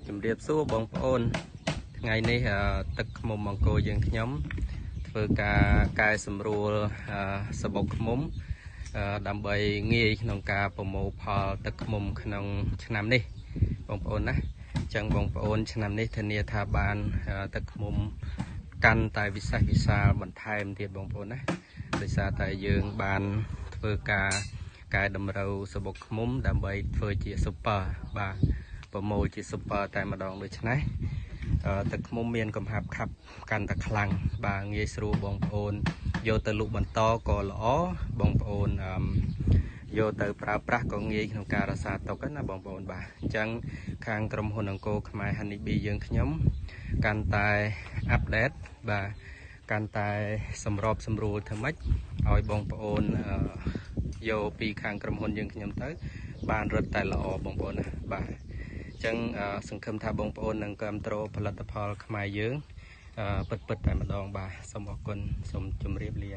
ជំរាបសួរបងប្អូនថ្ងៃនេះទឹកឃ្មុំអង្គរយើងខ្ញុំធ្វើការកែសម្រួលសបុកឃ្មុំដើម្បីងាយក្នុងការប្រមូលផលទឹកឃ្មុំក្នុងឆ្នាំនេះបងប្អូនណាចឹងបងប្អូនឆ្នាំនេះធានាថាបានទឹកឃ្មុំកាន់តែវិសេសវិសាលបន្ថែមទៀតបងប្អូនណាដោយសារតែយើងបានធ្វើការកែតម្រូវសបុកឃ្មុំដើម្បីធ្វើជាស៊ុប៊ើបាទប្រមូលជាស៊ុប៊ើតែម្ដងដូច្នេះទឹកឃ្មុំមានកំហាប់ខាប់កាន់តែខ្លាំងបាទងាយស្រួលបងប្អូនយកទៅលក់បន្តក៏ល្អបងប្អូនយកទៅប្រើប្រាស់ក៏ងាយក្នុងការរក្សាទុកណាបងប្អូនបាទអញ្ចឹងខាងក្រុមហ៊ុនអង្គរខ្មែរ Honey Bee យើងខ្ញុំកាន់តែអាប់ដេតបាទកាន់តែសម្របសម្រួលធ្វើម៉េចឲ្យបងប្អូនយកពីខាងក្រុមហ៊ុនយើងខ្ញុំទៅបានរឹតតែល្អបងប្អូនណាបាទអញ្ចឹងសង្ឃឹមថាបងប្អូននឹងគាំទ្រផលិតផលខ្មែរយើងពិតតែម្ដងបាទសូមអរគុណសូមជម្រាបលា